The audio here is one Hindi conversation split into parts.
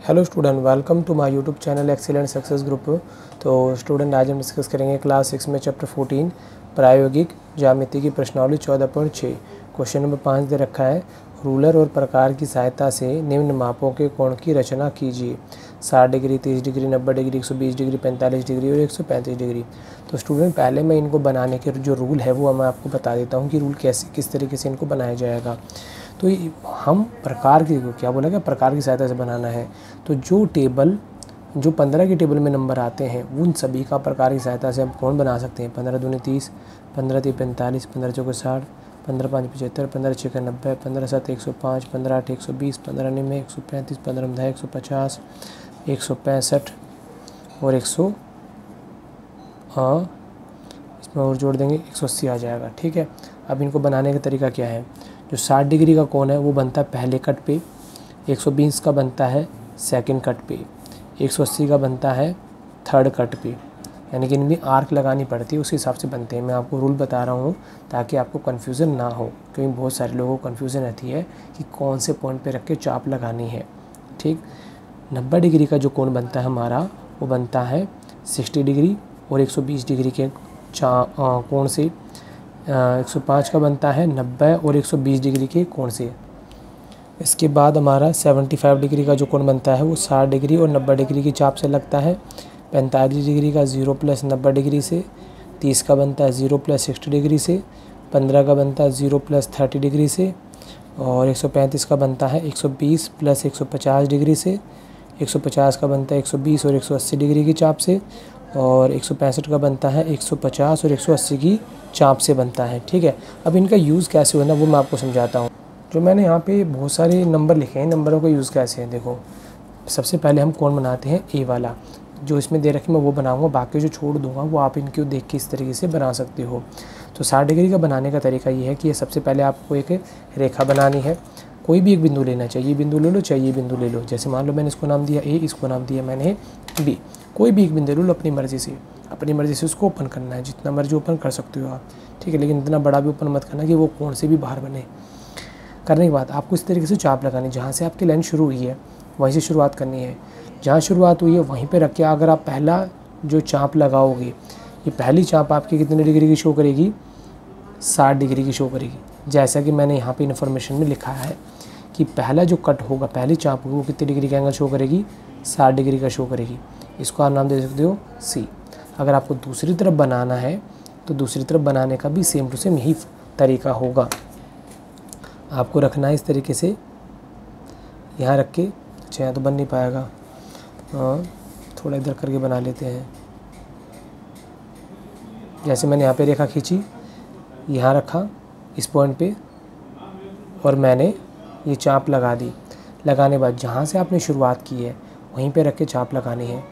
Hello student, welcome to my YouTube channel excellent success group. तो स्टूडेंट, आज हम डिस्कस करेंगे क्लास 6 में चैप्टर 14 प्रायोगिक ज्यामिति की प्रश्नावली 14.6। क्वेश्चन नंबर 5 दे रखा है, रूलर और प्रकार की सहायता से निम्न मापों के कोण की रचना कीजिए। 60 degree, 30 degree, 90 degree, 120 degree, 45 degree और 135 डिग्री। तो स्टूडेंट, पहले मैं इनको बनाने के जो रूल है वो मैं आपको बता देता हूँ कि रूल किस तरीके से इनको बनाया जाएगा। तो हम प्रकार की, क्या बोला गया, प्रकार की सहायता से बनाना है। तो जो 15 की टेबल में नंबर आते हैं उन सभी का प्रकार की सहायता से हम कौन बना सकते हैं। 15 दूनी 30, 15 तीन 45, 15 चौके 60, 15 पाँच 75, 15 छः 90, 15 सात 105, 15 आठ 120, 15 निन्यानवे 135, 15 10 150, 165 और 100, इसमें और जोड़ देंगे 180 आ जाएगा। ठीक है, अब इनको बनाने का तरीका क्या है। जो 60 डिग्री का कोण है वो बनता है पहले कट पे, 120 का बनता है सेकंड कट पे, 180 का बनता है थर्ड कट पे। यानी कि इनमें आर्क लगानी पड़ती है, उस हिसाब से बनते हैं। मैं आपको रूल बता रहा हूँ ताकि आपको कन्फ्यूज़न ना हो, क्योंकि बहुत सारे लोगों को कन्फ्यूज़न रहती है कि कौन से पॉइंट पे रख के चाप लगानी है। ठीक, 90 डिग्री का जो कोण बनता है हमारा वो बनता है 60 डिग्री और 120 डिग्री के कोण से। 105 का बनता है 90 और 120 डिग्री के कोण से। इसके बाद हमारा 75 डिग्री का जो कोण बनता है वो 60 डिग्री और 90 डिग्री की चाप से लगता है। 45 डिग्री का 0 प्लस 90 डिग्री से। 30 का बनता है 0 प्लस 60 डिग्री से। 15 का बनता है 0 प्लस 30 डिग्री से। और 135 का बनता है 120 प्लस 150 डिग्री से। 150 का बनता है 120 और 180 डिग्री की चाप से। और 165 का बनता है 150 और 180 की चाप से बनता है। ठीक है, अब इनका यूज़ कैसे होना वो मैं आपको समझाता हूँ। जो मैंने यहाँ पे बहुत सारे नंबर लिखे हैं, नंबरों का यूज़ कैसे है देखो। सबसे पहले हम कौन बनाते हैं, ए वाला जो इसमें दे रखी मैं वो बनाऊँगा, बाकी जो छोड़ दूँगा वो आप इनको देख के इस तरीके से बना सकते हो। तो 60 डिग्री का बनाने का तरीका ये है कि सबसे पहले आपको एक रेखा बनानी है। कोई भी एक बिंदु लेना चाहिए, बिंदु ले लो, चाहिए बिंदु ले लो। जैसे मान लो मैंने इसको नाम दिया ए, इसको नाम दिया मैंने बी। कोई भी एक बिंदु ले लो, अपनी मर्ज़ी से उसको ओपन करना है। जितना मर्जी ओपन कर सकते हो आप, ठीक है, लेकिन इतना बड़ा भी ओपन मत करना कि वो कोण से भी बाहर बने। करने के बाद आपको इस तरीके से चाप लगानी, जहाँ से आपकी लाइन शुरू हुई है वहीं से शुरुआत करनी है। जहाँ शुरुआत हुई है वहीं पे रख के अगर आप पहला जो चाप लगाओगे, ये पहली चाप आपकी कितने डिग्री की शो करेगी, 60 डिग्री की शो करेगी। जैसा कि मैंने यहाँ पे इन्फॉर्मेशन में लिखा है कि पहला जो कट होगा, पहली चाप होगी, वो कितने डिग्री का एंगल शो करेगी, 60 डिग्री का शो करेगी। इसको आप नाम दे सकते हो सी। अगर आपको दूसरी तरफ बनाना है तो दूसरी तरफ बनाने का भी सेम टू सेम यही तरीका होगा। आपको रखना है इस तरीके से, यहाँ रख के। अच्छा, यहाँ तो बन नहीं पाएगा, थोड़ा इधर करके बना लेते हैं। जैसे मैंने यहाँ पे रेखा खींची, यहाँ रखा इस पॉइंट पे, और मैंने ये चाप लगा दी। लगाने के बाद जहाँ से आपने शुरुआत की है वहीं पे रख के चाप लगानी है।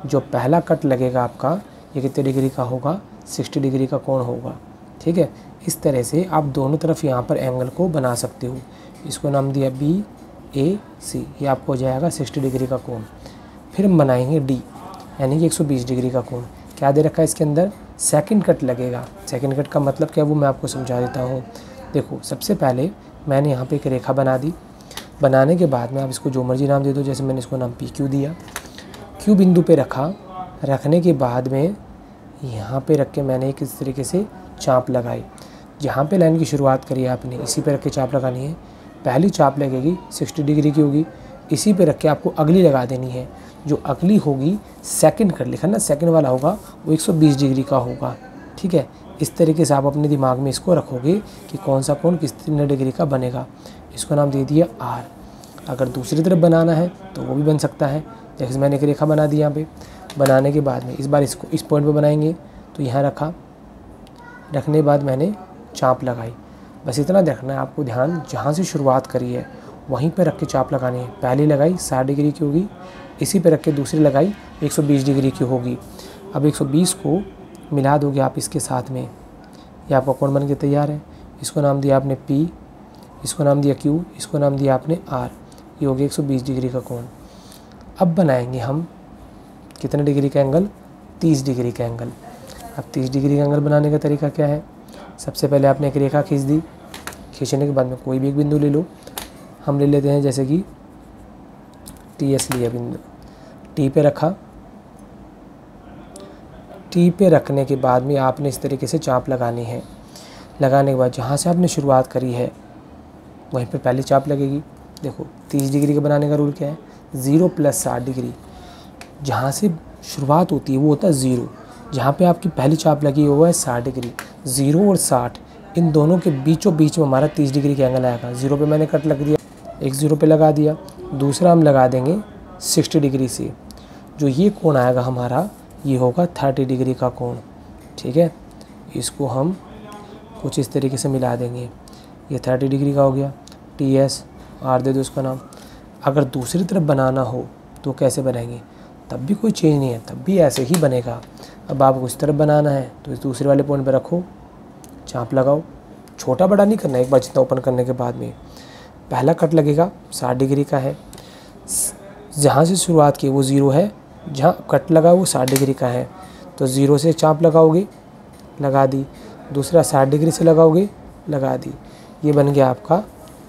जो पहला कट लगेगा आपका, ये कितने डिग्री का होगा, 60 डिग्री का कोण होगा। ठीक है, इस तरह से आप दोनों तरफ यहाँ पर एंगल को बना सकते हो। इसको नाम दिया बी ए सी, ये आपको हो जाएगा 60 डिग्री का कोण। फिर हम बनाएंगे डी, यानी कि 120 डिग्री का कोण। क्या दे रखा है इसके अंदर, सेकंड कट लगेगा। सेकंड कट का मतलब क्या है वो मैं आपको समझा देता हूँ। देखो, सबसे पहले मैंने यहाँ पे एक रेखा बना दी। बनाने के बाद में आप इसको जो मर्जी नाम दे दो। जैसे मैंने इसको नाम पी क्यू दिया। क्यू बिंदु पे रखा, रखने के बाद में यहाँ पे रख के मैंने एक इस तरीके से चाप लगाई। जहाँ पे लाइन की शुरुआत करी है आपने, इसी पे रख के चाप लगानी है। पहली चाप लगेगी 60 डिग्री की होगी, इसी पे रख के आपको अगली लगा देनी है। जो अगली होगी, सेकंड कट लिखा ना, सेकंड वाला होगा वो 120 डिग्री का होगा। ठीक है, इस तरीके से आप अपने दिमाग में इसको रखोगे कि कौन सा कोण कितने डिग्री का बनेगा। इसको नाम दे दिया आर। अगर दूसरी तरफ बनाना है तो वो भी बन सकता है। जैसे मैंने एक रेखा बना दी यहाँ पे। बनाने के बाद में इस बार इसको इस पॉइंट पे बनाएंगे, तो यहाँ रखा, रखने के बाद मैंने चाप लगाई। बस इतना देखना है आपको ध्यान, जहाँ से शुरुआत करी है वहीं पे रख के चाप लगानी है। पहली लगाई 60 डिग्री की होगी, इसी पे रख के दूसरी लगाई 120 डिग्री की होगी। अब 120 को मिला दोगे आप इसके साथ में, ये आपका कोण बन के तैयार है। इसको नाम दिया आपने पी, इसको नाम दिया क्यू, इसको नाम दिया आपने आर। ये हो गया 120 डिग्री का कोण। अब बनाएंगे हम कितने डिग्री का एंगल, 30 डिग्री का एंगल। अब 30 डिग्री का एंगल बनाने का तरीका क्या है, सबसे पहले आपने एक रेखा खींच दी। खींचने के बाद में कोई भी एक बिंदु ले लो। हम ले लेते हैं जैसे कि TS लिया बिंदु, T पे रखा। T पे रखने के बाद में आपने इस तरीके से चाप लगानी है। लगाने के बाद जहाँ से आपने शुरुआत करी है वहीं पे पहली चाप लगेगी। देखो 30 डिग्री का बनाने का रूल क्या है, 0 + 60 डिग्री। जहाँ से शुरुआत होती है वो होता है 0, जहाँ पे आपकी पहली चाप लगी हुआ है 60 डिग्री। 0 और 60 इन दोनों के बीचों बीच में हमारा 30 डिग्री का एंगल आएगा। 0 पे मैंने कट लग दिया, एक 0 पे लगा दिया, दूसरा हम लगा देंगे 60 डिग्री से। जो ये कोण आएगा हमारा, ये होगा 30 डिग्री का कोण। ठीक है, इसको हम कुछ इस तरीके से मिला देंगे। ये 30 डिग्री का हो गया। TS R दे दो उसका नाम। अगर दूसरी तरफ बनाना हो तो कैसे बनाएंगे, तब भी कोई चेंज नहीं है, तब भी ऐसे ही बनेगा। अब आपको इस तरफ बनाना है तो इस दूसरे वाले पॉइंट पर रखो, चाप लगाओ। छोटा बड़ा नहीं करना, एक बार जितना ओपन करने के बाद में पहला कट लगेगा 60 डिग्री का है। जहाँ से शुरुआत की वो 0 है, जहाँ कट लगा वो 60 डिग्री का है, तो 0 से चाप लगाओगे, लगा दी। दूसरा 60 डिग्री से लगाओगे, लगा दी। ये बन गया आपका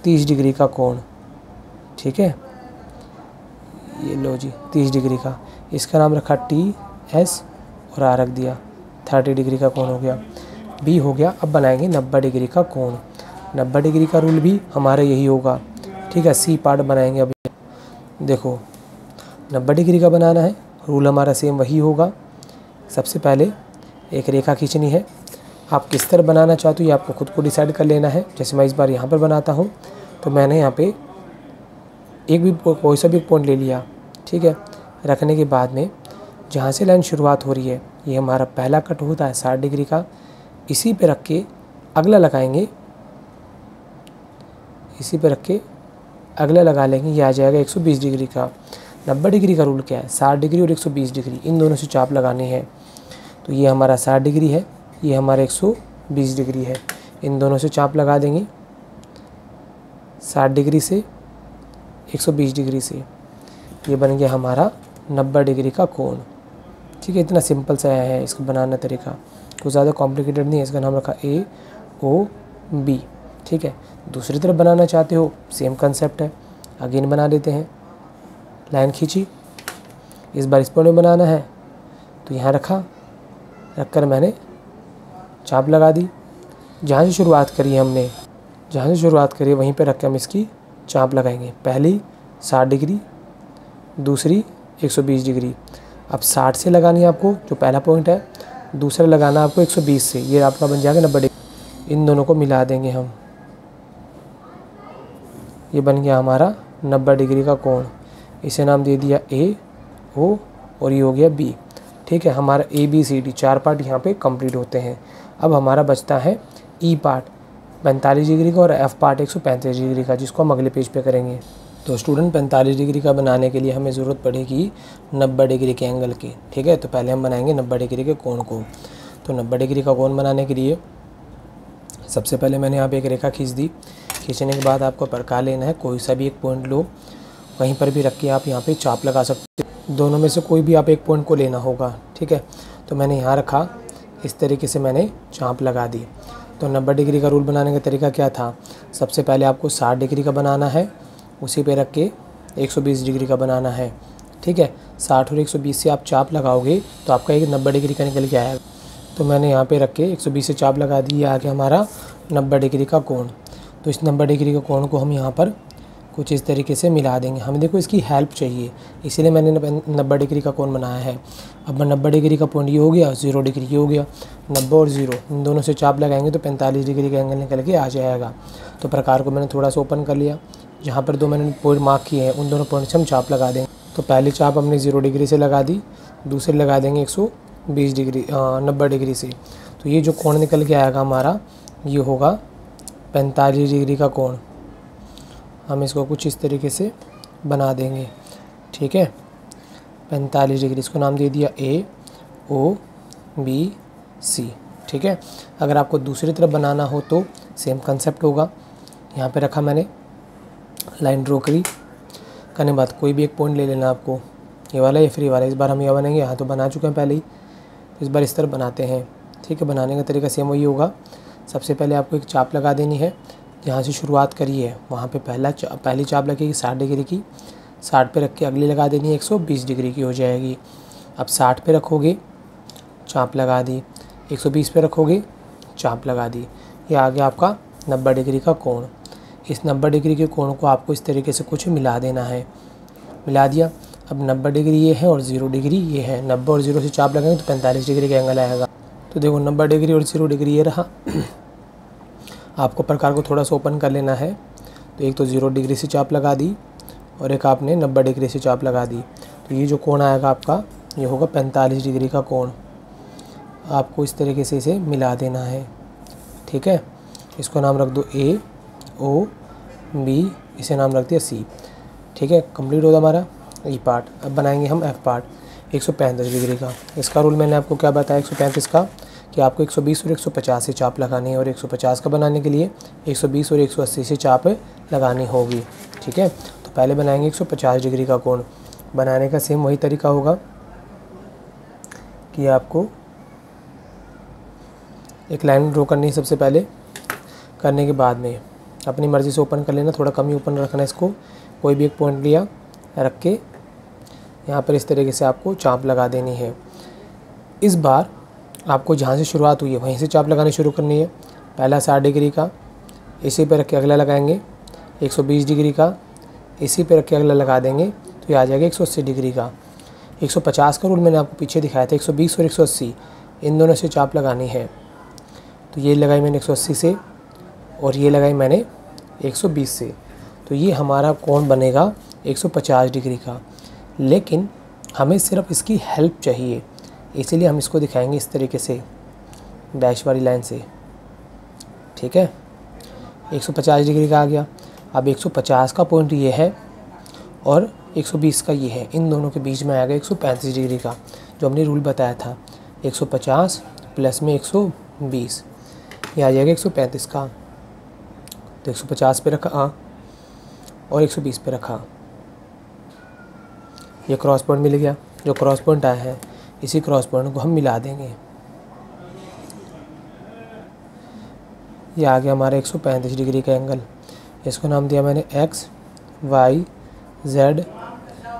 30 डिग्री का कोण। ठीक है, ये लो जी 30 डिग्री का, इसका नाम रखा TS और R रख दिया। 30 डिग्री का कोण हो गया, B हो गया। अब बनाएंगे 90 डिग्री का कोण। 90 डिग्री का रूल भी हमारा यही होगा। ठीक है, C पार्ट बनाएंगे अभी। देखो 90 डिग्री का बनाना है, रूल हमारा सेम वही होगा। सबसे पहले एक रेखा खींचनी है। आप किस तरह बनाना चाहते हो ये आपको खुद को डिसाइड कर लेना है। जैसे मैं इस बार यहाँ पर बनाता हूँ तो मैंने यहाँ पे एक भी कोई सा भी पॉइंट ले लिया। ठीक है, रखने के बाद में जहाँ से लाइन शुरुआत हो रही है ये हमारा पहला कट होता है 60 डिग्री का। इसी पे रख के अगला लगाएंगे, इसी पे रख के अगला लगा लेंगे, ये आ जाएगा 120 डिग्री का। 90 डिग्री का रूल क्या है, 60 डिग्री और 120 डिग्री इन दोनों से चाप लगानी है। तो ये हमारा 60 डिग्री है, ये हमारा 120 डिग्री है। इन दोनों से चाप लगा देंगे, 60 डिग्री से 120 डिग्री से। ये बन गया हमारा 90 डिग्री का कोण। ठीक है, इतना सिंपल सा है इसका बनाना तरीका, कुछ ज़्यादा कॉम्प्लिकेटेड नहीं है। इसका नाम रखा AOB। ठीक है, दूसरी तरफ बनाना चाहते हो सेम कंसेप्ट है, अगेन बना देते हैं। लाइन खींची, इस बार इस पॉइंट में बनाना है तो यहाँ रखा, रखकर मैंने चाप लगा दी। जहाँ से शुरुआत करी है हमने, जहाँ से शुरुआत करी है वहीं पे रख के हम इसकी चाप लगाएंगे। पहली 60 डिग्री, दूसरी 120 डिग्री। अब 60 से लगानी है आपको, जो पहला पॉइंट है, दूसरा लगाना आपको 120 से। ये आपका बन जाएगा 90 डिग्री। इन दोनों को मिला देंगे हम, ये बन गया हमारा 90 डिग्री का कोण। इसे नाम दे दिया AO और ये हो गया B। ठीक है, हमारा ABCD 4 पार्ट यहाँ पे कंप्लीट होते हैं। अब हमारा बचता है E पार्ट 45 डिग्री का और F पार्ट 135 डिग्री का, जिसको हम अगले पेज पे करेंगे। तो स्टूडेंट 45 डिग्री का बनाने के लिए हमें ज़रूरत पड़ेगी 90 डिग्री के एंगल की। ठीक है, तो पहले हम बनाएंगे 90 डिग्री के कोण को। तो 90 डिग्री का कोण बनाने के लिए सबसे पहले मैंने यहाँ पे एक रेखा खींच दी। खींचने के बाद आपको प्रकार लेना है, कोई सा भी एक पॉइंट लो, वहीं पर भी रख के आप यहाँ पे चाप लगा सकते हो। दोनों में से कोई भी आप एक पॉइंट को लेना होगा। ठीक है, तो मैंने यहाँ रखा, इस तरीके से मैंने चाप लगा दी। तो 90 डिग्री का रूल बनाने का तरीका क्या था, सबसे पहले आपको 60 डिग्री का बनाना है, उसी पे रख के 120 डिग्री का बनाना है। ठीक है, 60 और 120 से आप चाप लगाओगे तो आपका एक 90 डिग्री का निकल के आएगा। तो मैंने यहाँ पे रख के 120 से चाप लगा दी, ये आ गया हमारा 90 डिग्री का कोण। तो इस 90 डिग्री का कोण को हम यहाँ पर कुछ इस तरीके से मिला देंगे। हमें देखो इसकी हेल्प चाहिए, इसीलिए मैंने 90 डिग्री का कोण बनाया है। अब 90 डिग्री का पॉइंट ये हो गया, 0 डिग्री ये हो गया। 90 और 0 इन दोनों से चाप लगाएंगे तो 45 डिग्री का एंगल निकल के आ जाएगा। तो प्रकार को मैंने थोड़ा सा ओपन कर लिया, जहाँ पर दो मैंने पॉइंट मार्क किए हैं उन दोनों पॉइंट से हम चाप लगा देंगे। तो पहली चाप हमने 0 डिग्री से लगा दी, दूसरी लगा देंगे 120 डिग्री 90 डिग्री से। तो ये जो कोण निकल के आएगा हमारा, ये होगा 45 डिग्री का कोण। हम इसको कुछ इस तरीके से बना देंगे। ठीक है, 45 डिग्री, इसको नाम दे दिया AOBC। ठीक है, अगर आपको दूसरी तरफ बनाना हो तो सेम कंसेप्ट होगा। यहाँ पे रखा मैंने, लाइन ड्रॉ करी, करने बाद कोई भी एक पॉइंट ले लेना आपको, ये वाला या फ्री वाला। इस बार हम यह बनाएंगे, यहाँ तो बना चुके हैं पहले ही, इस बार इस तरह बनाते हैं। ठीक है, बनाने का तरीका सेम वही होगा। सबसे पहले आपको एक चाप लगा देनी है, जहाँ से शुरुआत करी है वहाँ पे पहली चाप लगेगी 60 डिग्री की। 60 पे रख के अगली लगा देनी है 120 डिग्री की हो जाएगी। अब 60 पे रखोगे, चाप लगा दी, 120 पे रखोगे, चाप लगा दी। ये आ गया आपका 90 डिग्री का कोण। इस 90 डिग्री के कोण को आपको इस तरीके से कुछ मिला देना है। मिला दिया। अब 90 डिग्री ये है और 0 डिग्री ये है। 90 और 0 से चाप लगाएंगे तो 45 डिग्री का एंगल आएगा। तो देखो 90 डिग्री और 0 डिग्री ये रहा। आपको प्रकार को थोड़ा सा ओपन कर लेना है। तो एक तो 0 डिग्री से चाप लगा दी और एक आपने 90 डिग्री से चाप लगा दी। तो ये जो कोण आएगा आपका, ये होगा 45 डिग्री का कोण। आपको इस तरीके से इसे मिला देना है। ठीक है, इसको नाम रख दो A, O, B, इसे नाम रख दिया C। ठीक है, कंप्लीट होगा हमारा ये पार्ट। अब बनाएंगे हम F पार्ट 135 डिग्री का। इसका रूल मैंने आपको क्या बताया 135 का, कि आपको 120 और 150 से चाप लगानी है और 150 का बनाने के लिए 120 और 180 से चाप लगानी होगी। ठीक है, तो पहले बनाएंगे 150 डिग्री का कोण। बनाने का सेम वही तरीका होगा कि आपको एक लाइन ड्रॉ करनी है सबसे पहले। करने के बाद में अपनी मर्ज़ी से ओपन कर लेना, थोड़ा कम ही ओपन रखना इसको। कोई भी एक पॉइंट लिया, रख के यहाँ पर इस तरीके से आपको चाप लगा देनी है। इस बार आपको जहाँ से शुरुआत हुई है वहीं से चाप लगानी शुरू करनी है। पहला 60 डिग्री का, इसी पे रख के अगला लगाएंगे 120 डिग्री का, इसी पे रख के अगला लगा देंगे तो ये आ जाएगा 180 डिग्री का। 150 का रूल मैंने आपको पीछे दिखाया था। 120 और 180 इन दोनों से चाप लगानी है। तो ये लगाई मैंने 180 से और ये लगाई मैंने 120 से। तो ये हमारा कोण बनेगा 150 डिग्री का। लेकिन हमें सिर्फ इसकी हेल्प चाहिए, इसीलिए हम इसको दिखाएंगे इस तरीके से डैश वाली लाइन से। ठीक है, 150 डिग्री का आ गया। अब 150 का पॉइंट ये है और 120 का ये है, इन दोनों के बीच में आएगा 135 डिग्री का, जो हमने रूल बताया था। 150 प्लस में 120, ये आ जाएगा 135 का। तो 150 पे रखा और 120 पे रखा, ये क्रॉस पॉइंट मिल गया। जो क्रॉस पॉइंट आया है इसी क्रॉस पॉइंट को हम मिला देंगे। ये आ गया हमारा 135 डिग्री का एंगल। इसको नाम दिया मैंने X, Y, Z,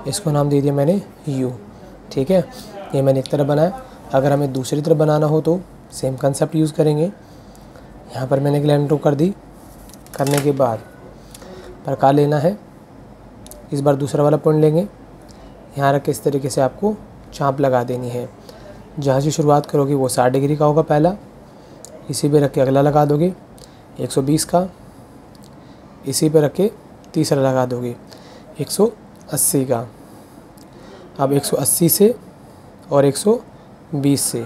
इसको नाम दे दिया मैंने U। ठीक है, ये मैंने एक तरफ बनाया। अगर हमें दूसरी तरफ बनाना हो तो सेम कंसेप्ट यूज़ करेंगे। यहाँ पर मैंने एक लाइन ड्रॉ कर दी। करने के बाद प्रकार लेना है। इस बार दूसरा वाला पॉइंट लेंगे, यहाँ रख के इस तरीके से आपको चाप लगा देनी है। जहाँ से शुरुआत करोगे वो 60 डिग्री का होगा पहला, इसी पे रख के अगला लगा दोगे 120 का, इसी पे रख के तीसरा लगा दोगे 180 का। अब 180 से और 120 से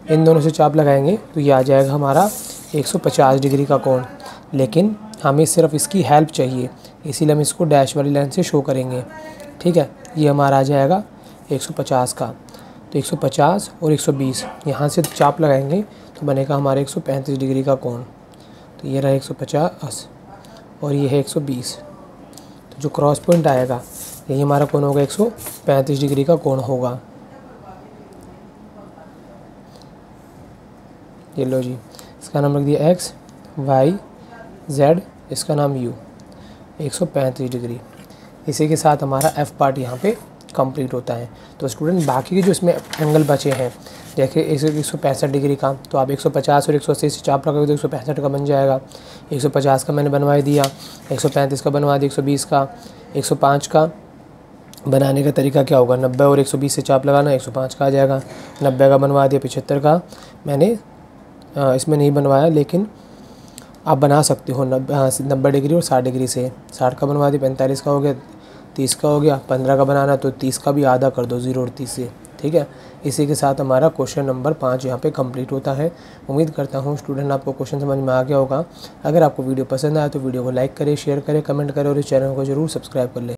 इन दोनों से चाप लगाएंगे तो ये आ जाएगा हमारा 150 डिग्री का कोण। लेकिन हमें सिर्फ इसकी हेल्प चाहिए, इसीलिए हम इसको डैश वाली लाइन से शो करेंगे। ठीक है, ये हमारा आ जाएगा 150 का। तो 150 और 120 यहाँ से चाप लगाएंगे तो बनेगा हमारा 135 डिग्री का कोण। तो ये रहा 150 और ये है 120। तो जो क्रॉस पॉइंट आएगा यही हमारा कोण होगा, 135 डिग्री का कोण होगा। ये लो जी, इसका नाम रख दिया X, Y, Z, इसका नाम U। 135 डिग्री। इसी के साथ हमारा F पार्ट यहाँ पे कंप्लीट होता है। तो स्टूडेंट बाकी के जो इसमें एंगल बचे हैं, देखिए 165 डिग्री का, तो आप 150 और 180 से चाप लगाओगे तो 165 का बन जाएगा। 150 का मैंने बनवा दिया, 135 का बनवा दिया, 120 का, 105 का बनाने का तरीका क्या होगा, 90 और 120 से चाप लगाना, 105 का आ जाएगा। 90 का बनवा दिया, 75 का मैंने इसमें नहीं बनवाया, लेकिन आप बना सकते हो 90 डिग्री और 60 डिग्री से। 60 का बनवा दिया, 45 का हो गया, 30 का हो गया, 15 का बनाना तो 30 का भी आधा कर दो 0 और 30 से। ठीक है, इसी के साथ हमारा क्वेश्चन नंबर 5 यहाँ पे कंप्लीट होता है। उम्मीद करता हूँ स्टूडेंट आपको क्वेश्चन समझ में आ गया होगा। अगर आपको वीडियो पसंद आया तो वीडियो को लाइक करें, शेयर करें, कमेंट करें और इस चैनल को ज़रूर सब्सक्राइब कर लें।